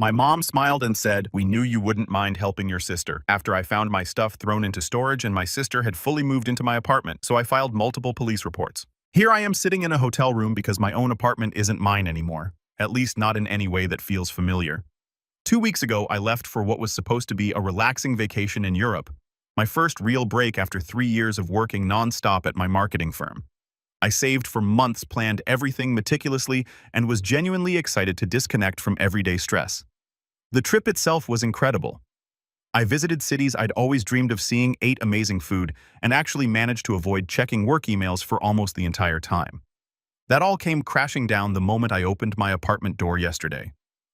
My mom smiled and said, "We knew you wouldn't mind helping your sister." After I found my stuff thrown into storage and my sister had fully moved into my apartment, so I filed multiple police reports. Here I am sitting in a hotel room because my own apartment isn't mine anymore, at least not in any way that feels familiar. 2 weeks ago, I left for what was supposed to be a relaxing vacation in Europe, my first real break after 3 years of working non-stop at my marketing firm. I saved for months, planned everything meticulously, and was genuinely excited to disconnect from everyday stress. The trip itself was incredible. I visited cities I'd always dreamed of seeing, ate amazing food, and actually managed to avoid checking work emails for almost the entire time. That all came crashing down the moment I opened my apartment door yesterday.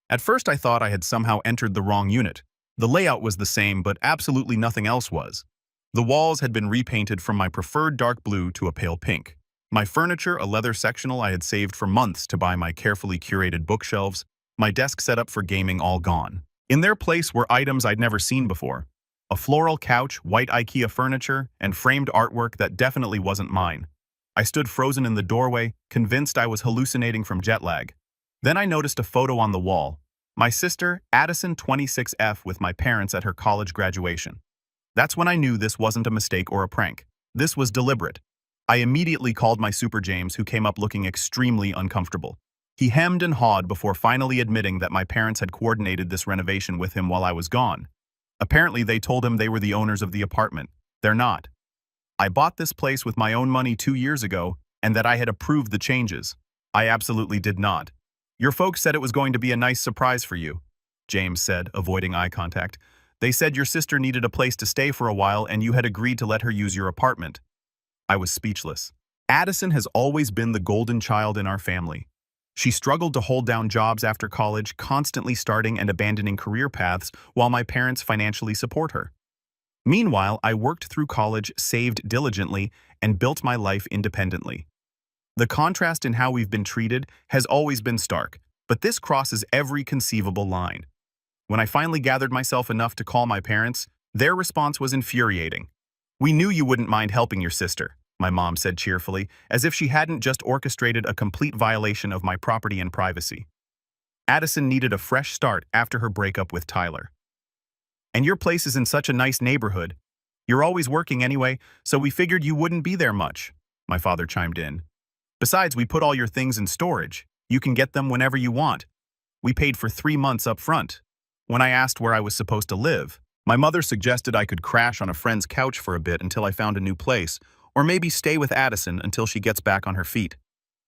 At first I thought I had somehow entered the wrong unit. The layout was the same, but absolutely nothing else was. The walls had been repainted from my preferred dark blue to a pale pink. My furniture, a leather sectional I had saved for months to buy my carefully curated bookshelves, my desk set up for gaming, all gone. In their place were items I'd never seen before. A floral couch, white IKEA furniture, and framed artwork that definitely wasn't mine. I stood frozen in the doorway, convinced I was hallucinating from jet lag. Then I noticed a photo on the wall. My sister, Addison 26F, with my parents at her college graduation. That's when I knew this wasn't a mistake or a prank. This was deliberate. I immediately called my Super James, who came up looking extremely uncomfortable. He hemmed and hawed before finally admitting that my parents had coordinated this renovation with him while I was gone. Apparently, they told him they were the owners of the apartment. They're not. I bought this place with my own money 2 years ago, and that I had approved the changes. I absolutely did not. Your folks said it was going to be a nice surprise for you, James said, avoiding eye contact. They said your sister needed a place to stay for a while and you had agreed to let her use your apartment. I was speechless. Addison has always been the golden child in our family. She struggled to hold down jobs after college, constantly starting and abandoning career paths while my parents financially support her. Meanwhile, I worked through college, saved diligently, and built my life independently. The contrast in how we've been treated has always been stark, but this crosses every conceivable line. When I finally gathered myself enough to call my parents, their response was infuriating. "We knew you wouldn't mind helping your sister," my mom said cheerfully, as if she hadn't just orchestrated a complete violation of my property and privacy. Addison needed a fresh start after her breakup with Tyler. "And your place is in such a nice neighborhood. You're always working anyway, so we figured you wouldn't be there much," my father chimed in. "Besides, we put all your things in storage. You can get them whenever you want. We paid for 3 months up front." When I asked where I was supposed to live, my mother suggested I could crash on a friend's couch for a bit until I found a new place, or maybe stay with Addison until she gets back on her feet.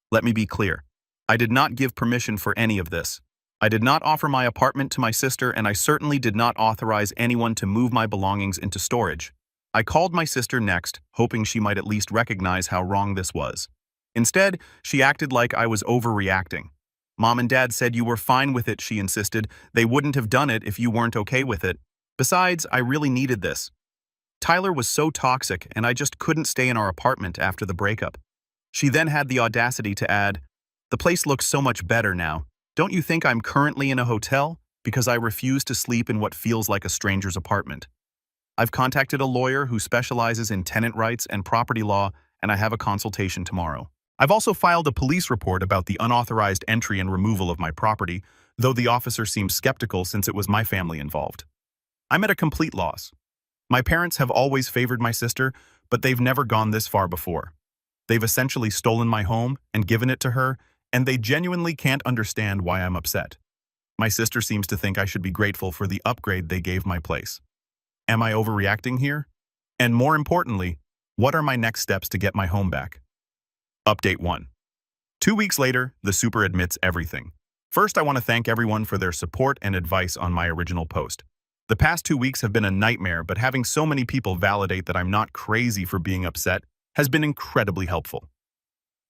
Let me be clear. I did not give permission for any of this. I did not offer my apartment to my sister, and I certainly did not authorize anyone to move my belongings into storage. I called my sister next, hoping she might at least recognize how wrong this was. Instead, she acted like I was overreacting. "Mom and Dad said you were fine with it," she insisted. "They wouldn't have done it if you weren't okay with it. Besides, I really needed this." Tyler was so toxic, and I just couldn't stay in our apartment after the breakup. She then had the audacity to add, "The place looks so much better now. Don't you think I'm currently in a hotel? Because I refuse to sleep in what feels like a stranger's apartment. I've contacted a lawyer who specializes in tenant rights and property law, and I have a consultation tomorrow. I've also filed a police report about the unauthorized entry and removal of my property, though the officer seems skeptical since it was my family involved. I'm at a complete loss. My parents have always favored my sister, but they've never gone this far before. They've essentially stolen my home and given it to her, and they genuinely can't understand why I'm upset. My sister seems to think I should be grateful for the upgrade they gave my place. Am I overreacting here? And more importantly, what are my next steps to get my home back? Update 1. 2 weeks later, the super admits everything. First, I want to thank everyone for their support and advice on my original post. The past 2 weeks have been a nightmare, but having so many people validate that I'm not crazy for being upset has been incredibly helpful.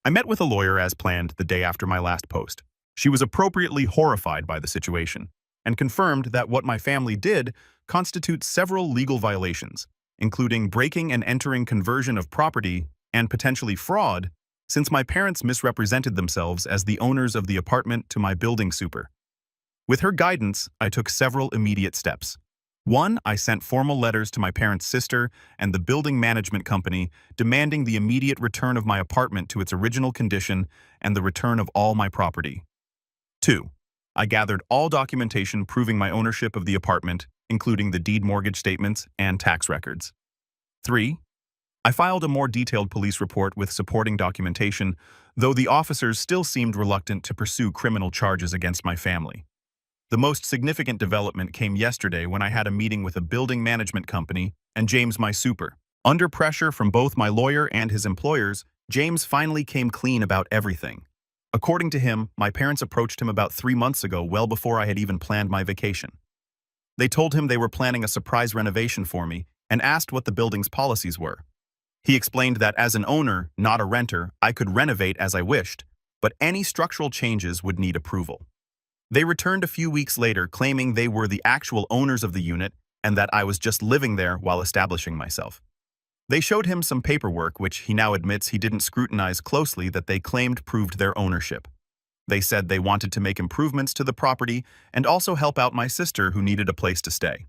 I met with a lawyer as planned the day after my last post. She was appropriately horrified by the situation and confirmed that what my family did constitutes several legal violations, including breaking and entering conversion of property and potentially fraud, since my parents misrepresented themselves as the owners of the apartment to my building super. With her guidance, I took several immediate steps. 1, I sent formal letters to my parents' sister and the building management company demanding the immediate return of my apartment to its original condition and the return of all my property. 2, I gathered all documentation proving my ownership of the apartment, including the deed mortgage statements and tax records. 3. I filed a more detailed police report with supporting documentation, though the officers still seemed reluctant to pursue criminal charges against my family. The most significant development came yesterday when I had a meeting with a building management company and James, my super. Under pressure from both my lawyer and his employers, James finally came clean about everything. According to him, my parents approached him about 3 months ago, well before I had even planned my vacation. They told him they were planning a surprise renovation for me and asked what the building's policies were. He explained that as an owner, not a renter, I could renovate as I wished, but any structural changes would need approval. They returned a few weeks later claiming they were the actual owners of the unit and that I was just living there while establishing myself. They showed him some paperwork which he now admits he didn't scrutinize closely that they claimed proved their ownership. They said they wanted to make improvements to the property and also help out my sister who needed a place to stay.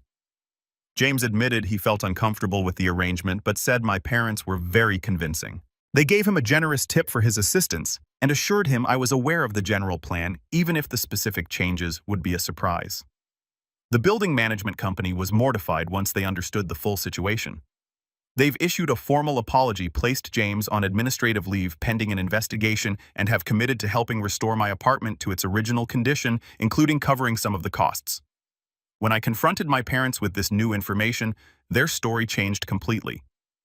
James admitted he felt uncomfortable with the arrangement but said my parents were very convincing. They gave him a generous tip for his assistance and assured him I was aware of the general plan, even if the specific changes would be a surprise. The building management company was mortified once they understood the full situation. They've issued a formal apology, placed James on administrative leave pending an investigation, and have committed to helping restore my apartment to its original condition, including covering some of the costs. When I confronted my parents with this new information, their story changed completely.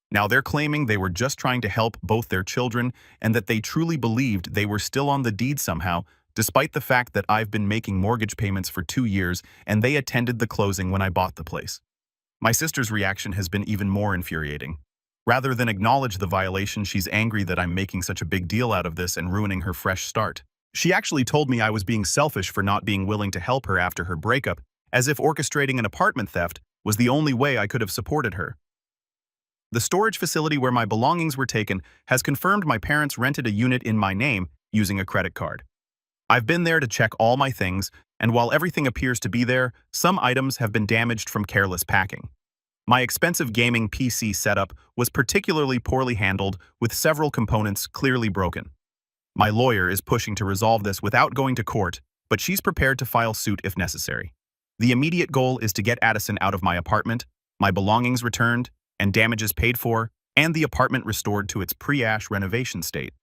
Now they're claiming they were just trying to help both their children and that they truly believed they were still on the deed somehow, despite the fact that I've been making mortgage payments for 2 years and they attended the closing when I bought the place. My sister's reaction has been even more infuriating. Rather than acknowledge the violation, she's angry that I'm making such a big deal out of this and ruining her fresh start. She actually told me I was being selfish for not being willing to help her after her breakup, as if orchestrating an apartment theft was the only way I could have supported her. The storage facility where my belongings were taken has confirmed my parents rented a unit in my name using a credit card. I've been there to check all my things, and while everything appears to be there, some items have been damaged from careless packing. My expensive gaming PC setup was particularly poorly handled, with several components clearly broken. My lawyer is pushing to resolve this without going to court, but she's prepared to file suit if necessary. The immediate goal is to get Addison out of my apartment, my belongings returned, and damages paid for, and the apartment restored to its pre-Ash renovation state.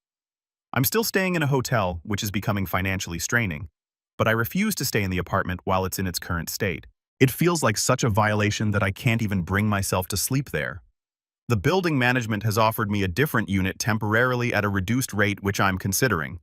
I'm still staying in a hotel, which is becoming financially straining, but I refuse to stay in the apartment while it's in its current state. It feels like such a violation that I can't even bring myself to sleep there. The building management has offered me a different unit temporarily at a reduced rate, which I'm considering.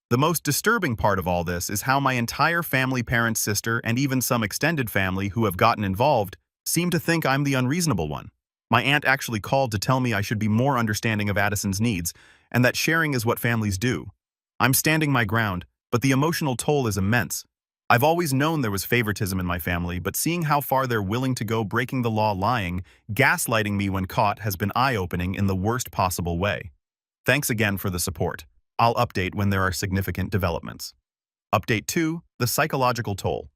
The most disturbing part of all this is how my entire family, parent, sister, and even some extended family who have gotten involved seem to think I'm the unreasonable one. My aunt actually called to tell me I should be more understanding of Addison's needs, and that sharing is what families do. I'm standing my ground, but the emotional toll is immense. I've always known there was favoritism in my family, but seeing how far they're willing to go breaking the law, lying, gaslighting me when caught has been eye-opening in the worst possible way. Thanks again for the support. I'll update when there are significant developments. Update 2, the psychological toll.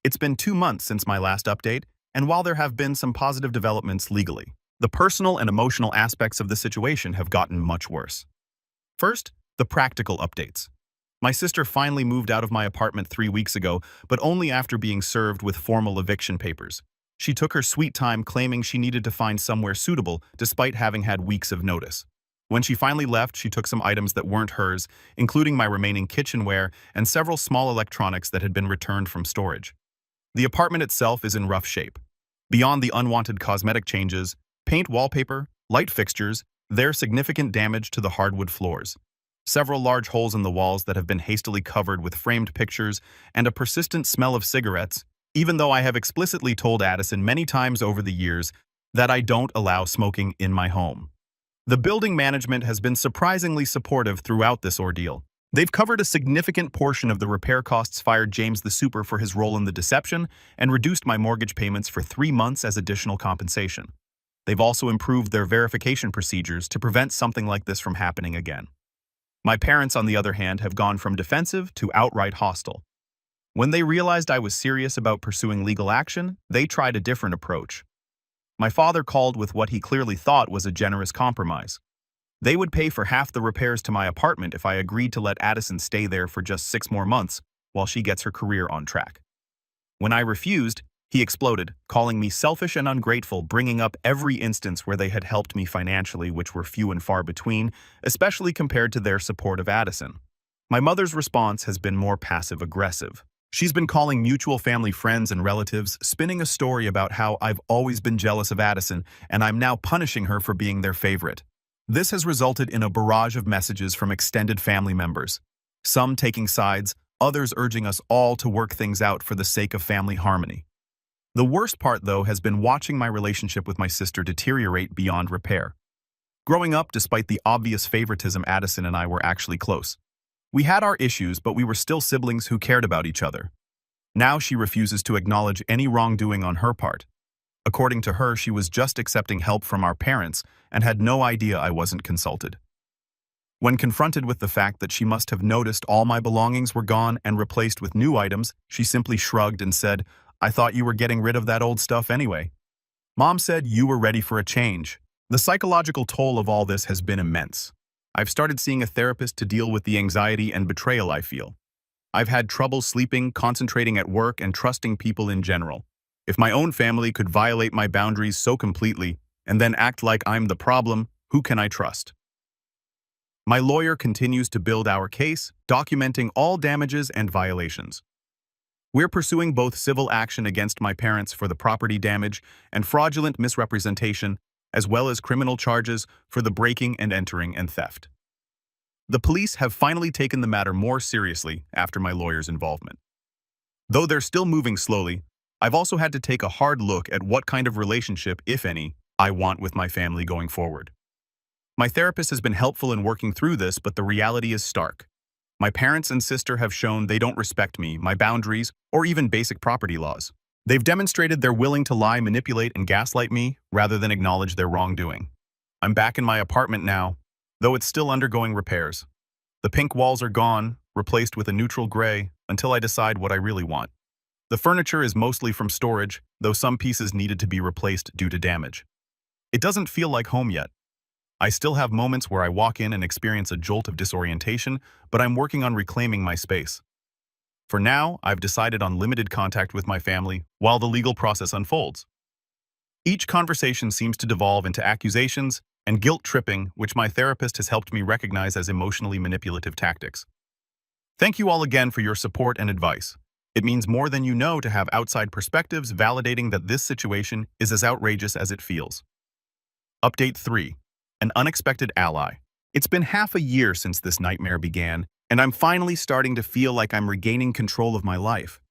It's been 2 months since my last update, and while there have been some positive developments legally, the personal and emotional aspects of the situation have gotten much worse. First, the practical updates. My sister finally moved out of my apartment 3 weeks ago, but only after being served with formal eviction papers. She took her sweet time claiming she needed to find somewhere suitable despite having had weeks of notice. When she finally left, she took some items that weren't hers, including my remaining kitchenware and several small electronics that had been returned from storage. The apartment itself is in rough shape. Beyond the unwanted cosmetic changes, paint, wallpaper, light fixtures, there's significant damage to the hardwood floors. Several large holes in the walls that have been hastily covered with framed pictures, and a persistent smell of cigarettes, even though I have explicitly told Addison many times over the years that I don't allow smoking in my home. The building management has been surprisingly supportive throughout this ordeal. They've covered a significant portion of the repair costs, fired James the super for his role in the deception, and reduced my mortgage payments for 3 months as additional compensation. They've also improved their verification procedures to prevent something like this from happening again. My parents, on the other hand, have gone from defensive to outright hostile. When they realized I was serious about pursuing legal action, they tried a different approach. My father called with what he clearly thought was a generous compromise. They would pay for half the repairs to my apartment if I agreed to let Addison stay there for just 6 more months, while she gets her career on track. When I refused, he exploded, calling me selfish and ungrateful, bringing up every instance where they had helped me financially, which were few and far between, especially compared to their support of Addison. My mother's response has been more passive-aggressive. She's been calling mutual family friends and relatives, spinning a story about how I've always been jealous of Addison, and I'm now punishing her for being their favorite. This has resulted in a barrage of messages from extended family members, some taking sides, others urging us all to work things out for the sake of family harmony. The worst part, though, has been watching my relationship with my sister deteriorate beyond repair. Growing up, despite the obvious favoritism, Addison and I were actually close. We had our issues, but we were still siblings who cared about each other. Now she refuses to acknowledge any wrongdoing on her part. According to her, she was just accepting help from our parents and had no idea I wasn't consulted. When confronted with the fact that she must have noticed all my belongings were gone and replaced with new items, she simply shrugged and said, "I thought you were getting rid of that old stuff anyway." Mom said you were ready for a change. The psychological toll of all this has been immense. I've started seeing a therapist to deal with the anxiety and betrayal I feel. I've had trouble sleeping, concentrating at work, and trusting people in general. If my own family could violate my boundaries so completely and then act like I'm the problem, who can I trust? My lawyer continues to build our case, documenting all damages and violations. We're pursuing both civil action against my parents for the property damage and fraudulent misrepresentation, as well as criminal charges for the breaking and entering and theft. The police have finally taken the matter more seriously after my lawyer's involvement. Though they're still moving slowly, I've also had to take a hard look at what kind of relationship, if any, I want with my family going forward. My therapist has been helpful in working through this, but the reality is stark. My parents and sister have shown they don't respect me, my boundaries, or even basic property laws. They've demonstrated they're willing to lie, manipulate, and gaslight me rather than acknowledge their wrongdoing. I'm back in my apartment now, though it's still undergoing repairs. The pink walls are gone, replaced with a neutral gray, until I decide what I really want. The furniture is mostly from storage, though some pieces needed to be replaced due to damage. It doesn't feel like home yet. I still have moments where I walk in and experience a jolt of disorientation, but I'm working on reclaiming my space. For now, I've decided on limited contact with my family while the legal process unfolds. Each conversation seems to devolve into accusations and guilt-tripping, which my therapist has helped me recognize as emotionally manipulative tactics. Thank you all again for your support and advice. It means more than you know to have outside perspectives validating that this situation is as outrageous as it feels. Update 3. An unexpected ally. It's been half a year since this nightmare began, and I'm finally starting to feel like I'm regaining control of my life.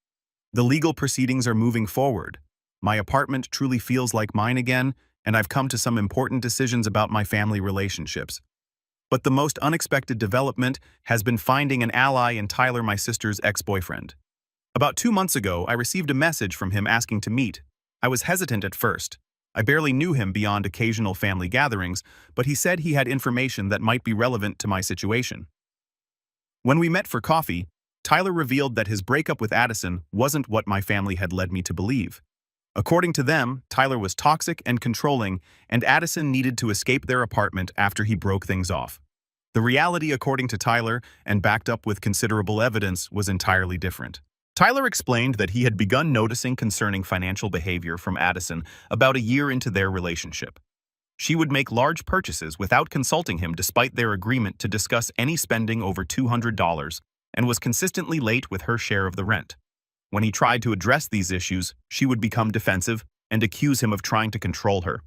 The legal proceedings are moving forward. My apartment truly feels like mine again, and I've come to some important decisions about my family relationships. But the most unexpected development has been finding an ally in Tyler, my sister's ex-boyfriend. About 2 months ago, I received a message from him asking to meet. I was hesitant at first. I barely knew him beyond occasional family gatherings, but he said he had information that might be relevant to my situation. When we met for coffee, Tyler revealed that his breakup with Addison wasn't what my family had led me to believe. According to them, Tyler was toxic and controlling, and Addison needed to escape their apartment after he broke things off. The reality, according to Tyler, and backed up with considerable evidence, was entirely different. Tyler explained that he had begun noticing concerning financial behavior from Addison about a year into their relationship. She would make large purchases without consulting him despite their agreement to discuss any spending over $200, and was consistently late with her share of the rent. When he tried to address these issues, she would become defensive and accuse him of trying to control her.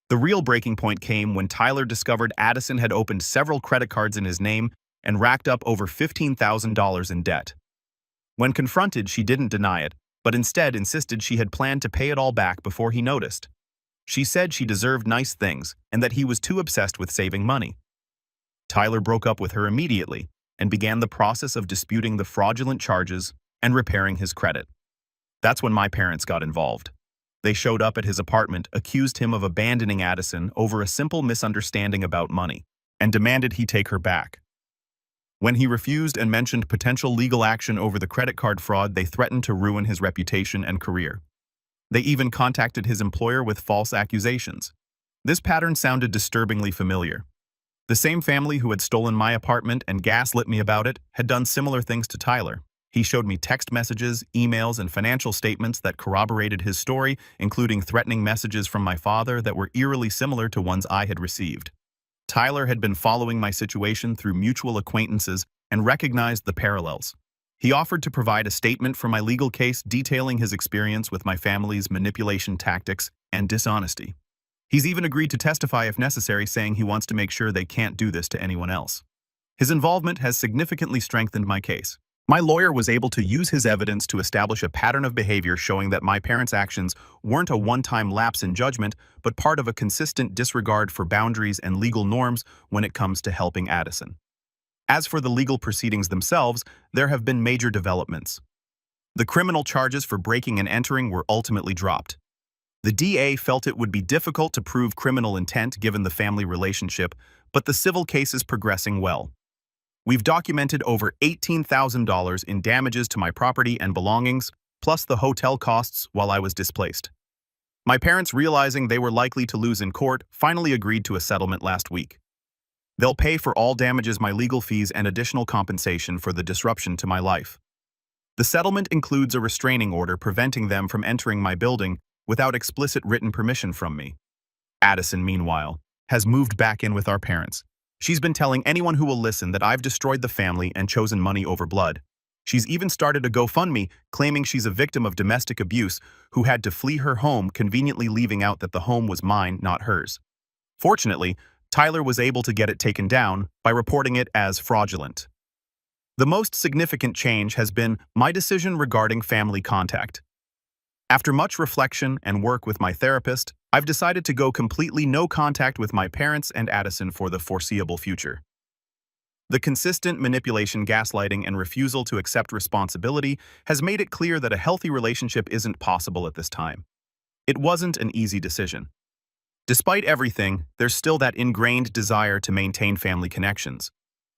The real breaking point came when Tyler discovered Addison had opened several credit cards in his name and racked up over $15,000 in debt. When confronted, she didn't deny it, but instead insisted she had planned to pay it all back before he noticed. She said she deserved nice things and that he was too obsessed with saving money. Tyler broke up with her immediately and began the process of disputing the fraudulent charges and repairing his credit. That's when my parents got involved. They showed up at his apartment, accused him of abandoning Addison over a simple misunderstanding about money, and demanded he take her back. When he refused and mentioned potential legal action over the credit card fraud, they threatened to ruin his reputation and career. They even contacted his employer with false accusations. This pattern sounded disturbingly familiar. The same family who had stolen my apartment and gaslit me about it had done similar things to Tyler. He showed me text messages, emails, and financial statements that corroborated his story, including threatening messages from my father that were eerily similar to ones I had received. Tyler had been following my situation through mutual acquaintances and recognized the parallels. He offered to provide a statement for my legal case detailing his experience with my family's manipulation tactics and dishonesty. He's even agreed to testify if necessary, saying he wants to make sure they can't do this to anyone else. His involvement has significantly strengthened my case. My lawyer was able to use his evidence to establish a pattern of behavior showing that my parents' actions weren't a one-time lapse in judgment, but part of a consistent disregard for boundaries and legal norms when it comes to helping Addison. As for the legal proceedings themselves, there have been major developments. The criminal charges for breaking and entering were ultimately dropped. The DA felt it would be difficult to prove criminal intent given the family relationship, but the civil case is progressing well. We've documented over $18,000 in damages to my property and belongings, plus the hotel costs while I was displaced. My parents, realizing they were likely to lose in court, finally agreed to a settlement last week. They'll pay for all damages, my legal fees, and additional compensation for the disruption to my life. The settlement includes a restraining order preventing them from entering my building without explicit written permission from me. Addison, meanwhile, has moved back in with our parents. She's been telling anyone who will listen that I've destroyed the family and chosen money over blood. She's even started a GoFundMe, claiming she's a victim of domestic abuse who had to flee her home, conveniently leaving out that the home was mine, not hers. Fortunately, Tyler was able to get it taken down by reporting it as fraudulent. The most significant change has been my decision regarding family contact. After much reflection and work with my therapist, I've decided to go completely no contact with my parents and Addison for the foreseeable future. The consistent manipulation, gaslighting, and refusal to accept responsibility has made it clear that a healthy relationship isn't possible at this time. It wasn't an easy decision. Despite everything, there's still that ingrained desire to maintain family connections.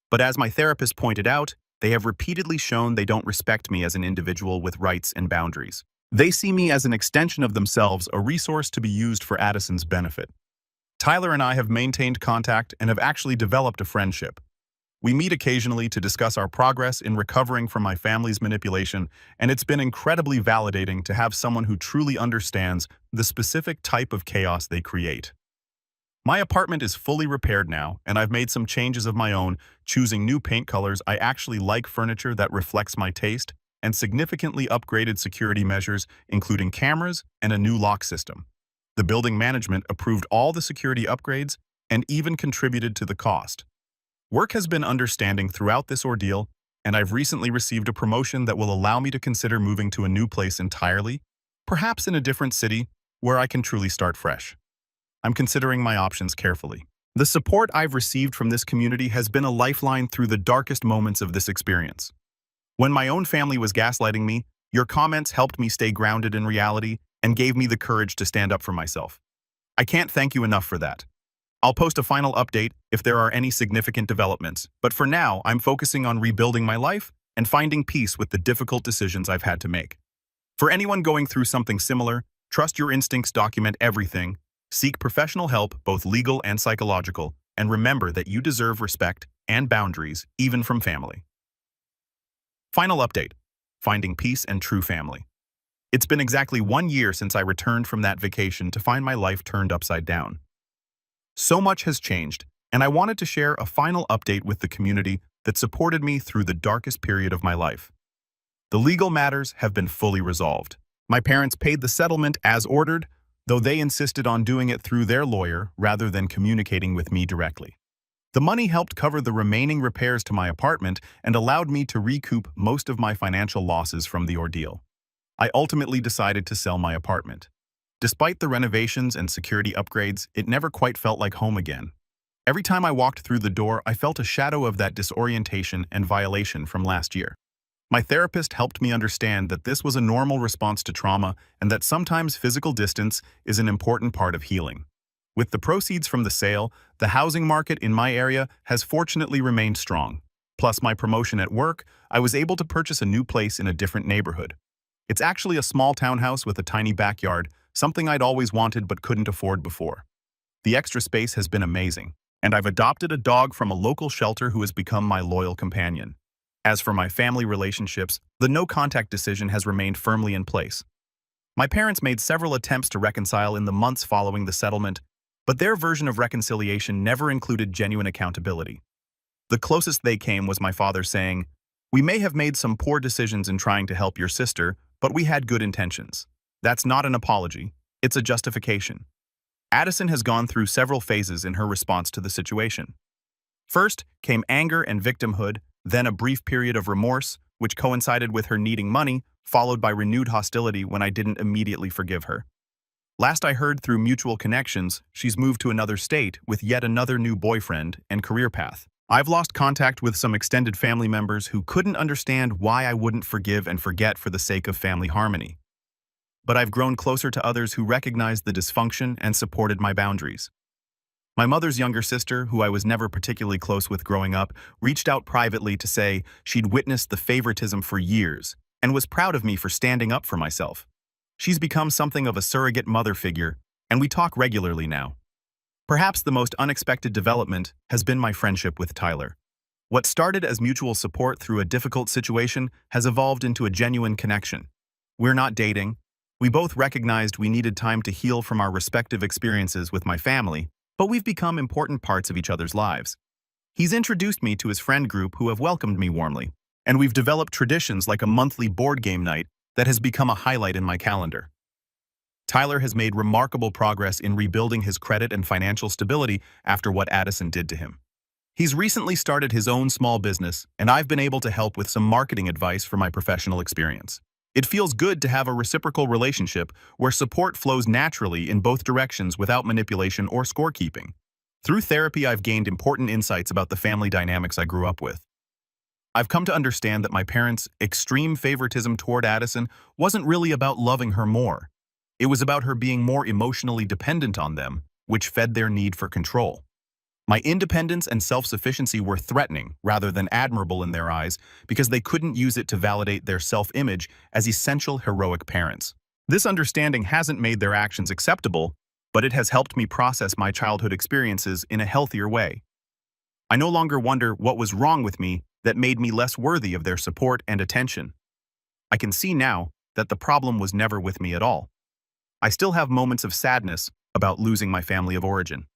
But as my therapist pointed out, they have repeatedly shown they don't respect me as an individual with rights and boundaries. They see me as an extension of themselves, a resource to be used for Addison's benefit. Tyler and I have maintained contact and have actually developed a friendship. We meet occasionally to discuss our progress in recovering from my family's manipulation, and it's been incredibly validating to have someone who truly understands the specific type of chaos they create. My apartment is fully repaired now, and I've made some changes of my own, choosing new paint colors. I actually like furniture that reflects my taste, and significantly upgraded security measures, including cameras and a new lock system. The building management approved all the security upgrades and even contributed to the cost. Work has been understanding throughout this ordeal, and I've recently received a promotion that will allow me to consider moving to a new place entirely, perhaps in a different city where I can truly start fresh. I'm considering my options carefully. The support I've received from this community has been a lifeline through the darkest moments of this experience. When my own family was gaslighting me, your comments helped me stay grounded in reality and gave me the courage to stand up for myself. I can't thank you enough for that. I'll post a final update if there are any significant developments, but for now, I'm focusing on rebuilding my life and finding peace with the difficult decisions I've had to make. For anyone going through something similar, trust your instincts, document everything, seek professional help, both legal and psychological, and remember that you deserve respect and boundaries, even from family. Final update: finding peace and true family. It's been exactly 1 year since I returned from that vacation to find my life turned upside down. So much has changed, and I wanted to share a final update with the community that supported me through the darkest period of my life. The legal matters have been fully resolved. My parents paid the settlement as ordered, though they insisted on doing it through their lawyer rather than communicating with me directly. The money helped cover the remaining repairs to my apartment and allowed me to recoup most of my financial losses from the ordeal. I ultimately decided to sell my apartment. Despite the renovations and security upgrades, it never quite felt like home again. Every time I walked through the door, I felt a shadow of that disorientation and violation from last year. My therapist helped me understand that this was a normal response to trauma and that sometimes physical distance is an important part of healing. With the proceeds from the sale, the housing market in my area has fortunately remained strong. Plus my promotion at work, I was able to purchase a new place in a different neighborhood. It's actually a small townhouse with a tiny backyard, something I'd always wanted but couldn't afford before. The extra space has been amazing, and I've adopted a dog from a local shelter who has become my loyal companion. As for my family relationships, the no-contact decision has remained firmly in place. My parents made several attempts to reconcile in the months following the settlement, but their version of reconciliation never included genuine accountability. The closest they came was my father saying, "We may have made some poor decisions in trying to help your sister, but we had good intentions." That's not an apology, it's a justification. Addison has gone through several phases in her response to the situation. First came anger and victimhood, then a brief period of remorse, which coincided with her needing money, followed by renewed hostility when I didn't immediately forgive her. Last I heard through mutual connections, she's moved to another state with yet another new boyfriend and career path. I've lost contact with some extended family members who couldn't understand why I wouldn't forgive and forget for the sake of family harmony. But I've grown closer to others who recognized the dysfunction and supported my boundaries. My mother's younger sister, who I was never particularly close with growing up, reached out privately to say she'd witnessed the favoritism for years and was proud of me for standing up for myself. She's become something of a surrogate mother figure, and we talk regularly now. Perhaps the most unexpected development has been my friendship with Tyler. What started as mutual support through a difficult situation has evolved into a genuine connection. We're not dating. We both recognized we needed time to heal from our respective experiences with my family, but we've become important parts of each other's lives. He's introduced me to his friend group who have welcomed me warmly, and we've developed traditions like a monthly board game night that has become a highlight in my calendar. Tyler has made remarkable progress in rebuilding his credit and financial stability after what Addison did to him. He's recently started his own small business, and I've been able to help with some marketing advice from my professional experience. It feels good to have a reciprocal relationship where support flows naturally in both directions without manipulation or scorekeeping. Through therapy, I've gained important insights about the family dynamics I grew up with. I've come to understand that my parents' extreme favoritism toward Addison wasn't really about loving her more. It was about her being more emotionally dependent on them, which fed their need for control. My independence and self-sufficiency were threatening rather than admirable in their eyes because they couldn't use it to validate their self-image as essential heroic parents. This understanding hasn't made their actions acceptable, but it has helped me process my childhood experiences in a healthier way. I no longer wonder what was wrong with me that made me less worthy of their support and attention. I can see now that the problem was never with me at all. I still have moments of sadness about losing my family of origin.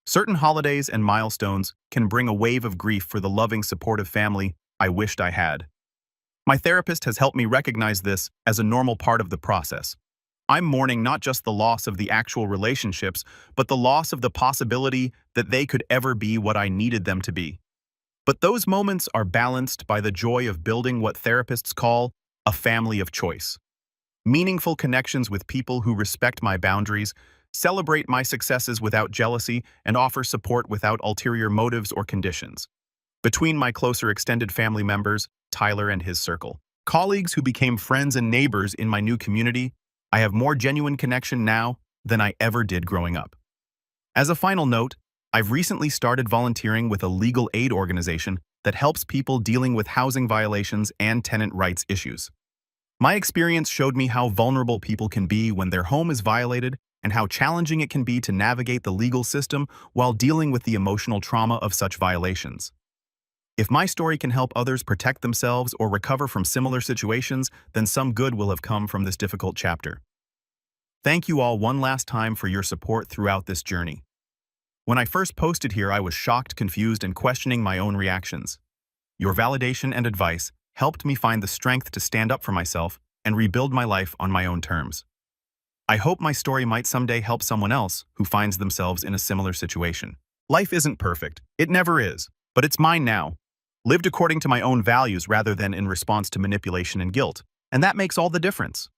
Certain holidays and milestones can bring a wave of grief for the loving, supportive family I wished I had. My therapist has helped me recognize this as a normal part of the process. I'm mourning not just the loss of the actual relationships, but the loss of the possibility that they could ever be what I needed them to be. But those moments are balanced by the joy of building what therapists call a family of choice. Meaningful connections with people who respect my boundaries, celebrate my successes without jealousy, and offer support without ulterior motives or conditions. Between my closer extended family members, Tyler and his circle, colleagues who became friends and neighbors in my new community, I have more genuine connection now than I ever did growing up. As a final note, I've recently started volunteering with a legal aid organization that helps people dealing with housing violations and tenant rights issues. My experience showed me how vulnerable people can be when their home is violated and how challenging it can be to navigate the legal system while dealing with the emotional trauma of such violations. If my story can help others protect themselves or recover from similar situations, then some good will have come from this difficult chapter. Thank you all one last time for your support throughout this journey. When I first posted here, I was shocked, confused, and questioning my own reactions. Your validation and advice helped me find the strength to stand up for myself and rebuild my life on my own terms. I hope my story might someday help someone else who finds themselves in a similar situation. Life isn't perfect. It never is. But it's mine now. Lived according to my own values rather than in response to manipulation and guilt. And that makes all the difference.